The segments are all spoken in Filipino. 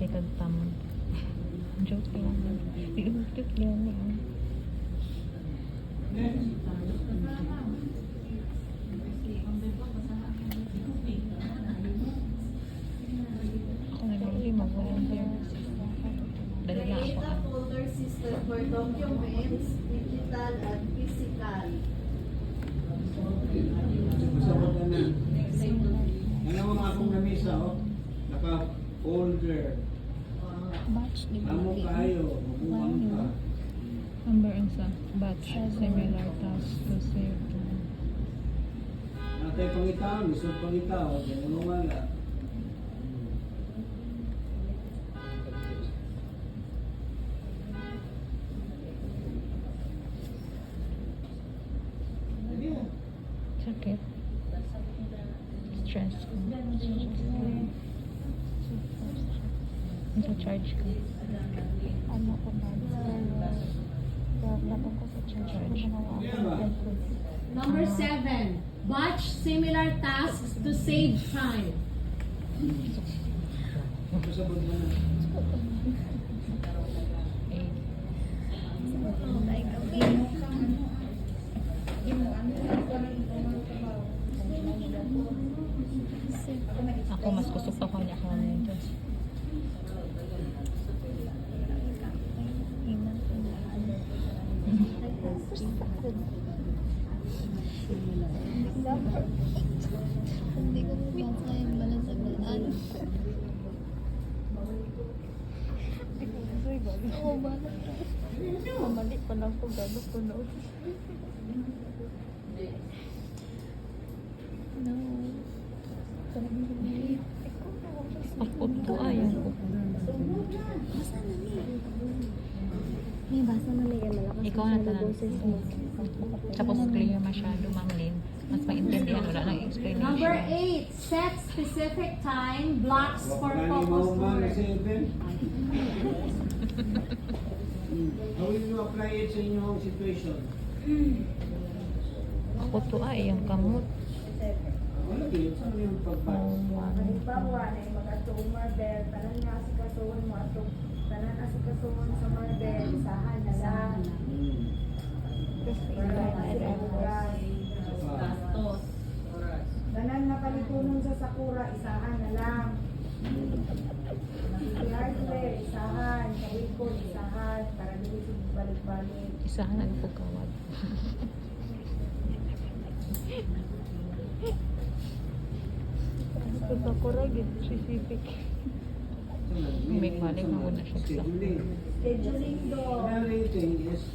kay Tagtam. Joke lang. Iugtip yan eh. Ako na lang hindi mag-volunteer. Dali lang ako. Create a folder system for documents, digital and physical. Basta ko na. Alam mo akong namisa, oh. Naka-folder. Batch, di ba? Amo kayo, mabuhan ka. Number sa batch. Similar task to save. Natay pangitaw, lisod pangitaw, ganun mo wala. Sakit. Stress ko. Sa charge ko. Ano ko na? Dapat ko sa charge. Number 7. Batch similar tasks to save time. Pasabot mo na. Ako mas kusog pa ko niya ako nito. Hindi ko mabasa yung balas sa balaan. Oo, balas ka. Mamali pa lang ko gano'n ko no. No. Talagang bumili. Pakot ko ayaw ko. Basa na niya. May basa na niya. Malakas Ikaw na tanan. Tapos clear masyado, Ma'am Lynn. Mas maintindihan, wala nang explanation. Number 8. Set specific time blocks for focused work. How will you apply it sa inyong situation? Ako to yung kamot. Wala yun, saan yung pagpas? Halimbawa, na yung mag-atong Marbel, tanan nga si kasuhan mo, tanan nga si kasuhan sa Marbel, isahan na lang. Gastos. Tanan nga palitunon sa Sakura, isahan na lang. Si hardware, isahan. Sa Wicon, isahan. Para hindi siya balik-balik. Isahan na po kawad. Ito ko rin, specific. May balik na muna siya sa Scheduling. Scheduling do. Another thing is,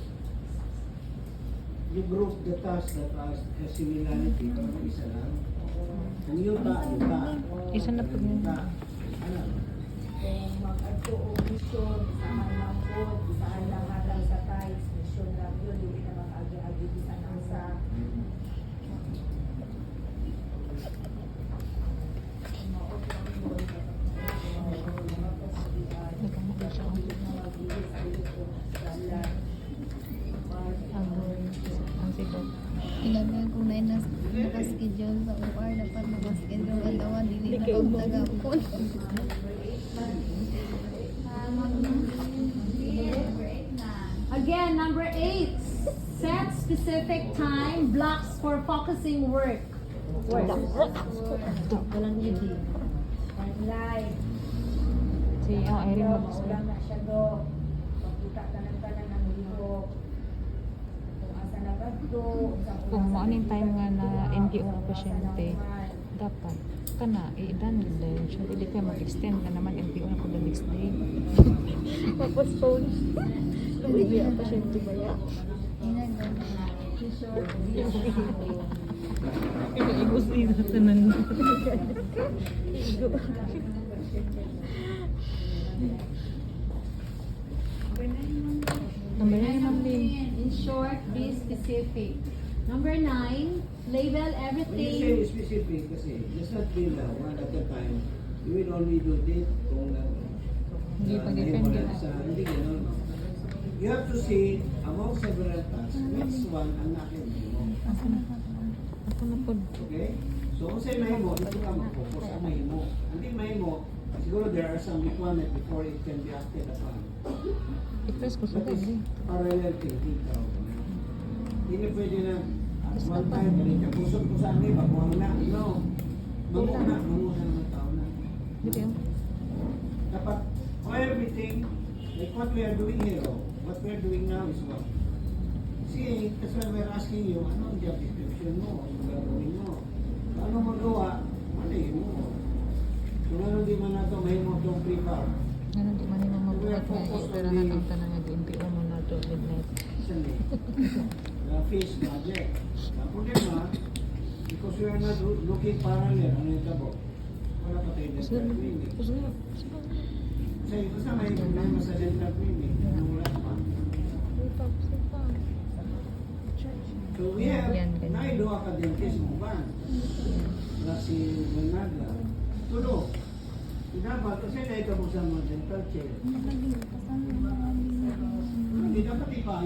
you group the task that has similarity para mag-isa lang. Kung yuta. Isa na po yun. Yuta. Ano? Kung mag-ato o mission, isahan lang po, isahan lang hatang sa tiles, mission lang yun, hindi na mag-agi-agi, isahan lang sa... Ang sigot. Ilagay ko na yun nakaschedule sa OR. Dapat nakaschedule ang dawa. Dili na kong tagapon. Again, number 8. Set specific time blocks for focusing work. Walang hindi. Live. Si Irene Ulang mag-explain. na siya do. Pagkita ka ng tanan ng libro. Kung asa na ba do. Kung ano yung time nga na NGO ang pasyente, dapat kana i-done yun din siya. Hindi kayo mag-extend ka naman NGO na po the next day. Postpone. Lumili ang pasyente ba yan? Igo sila sa tanan. Igo. Number 9, Ma'am Lynn. In short, be specific. Number 9, label When you say everything. specific kasi, just not be lang, one at a time. You will only do this kung Hindi pag-defend yun. hindi ganun. You have to see among several tasks, which one ang nakindi mo. Ako na po. Okay? So kung sa'yo mahimo, dito ka mag-focus ang mahimo. Hindi mahimo, siguro siguro there are some requirements before it can be acted upon. I-press ko sa That is gabi. parallel thinking daw. Hindi na pwede na at one time, ganito, pusot ko sa amin, bakuha na. No. Mamuna ng tao na. Hindi yan. Dapat, for everything, like what we are doing here, what we are doing now is what? See, that's why we're asking you, ano ang job description mo, ano gagawin mo? Ano magawa, mali mo. Kung ano di man nato, may mo itong prepare. Ano di man yung mabuhat nga ipirahan ang tanang nag-NPO mo na to midnight. Isang the face project. Ang problema, because we are not looking parallel, ano yung tabo? Wala pa tayo dental clinic. Kasi basta may problema sa dental clinic, wala pa. So we have, Yan, ganyan. naido ka dentist mo ba? Wala si Bernarda. Tulo. Dapat kasi naitabo sa mga dental chair. Naging kasama yung mga Hindi dapat ipa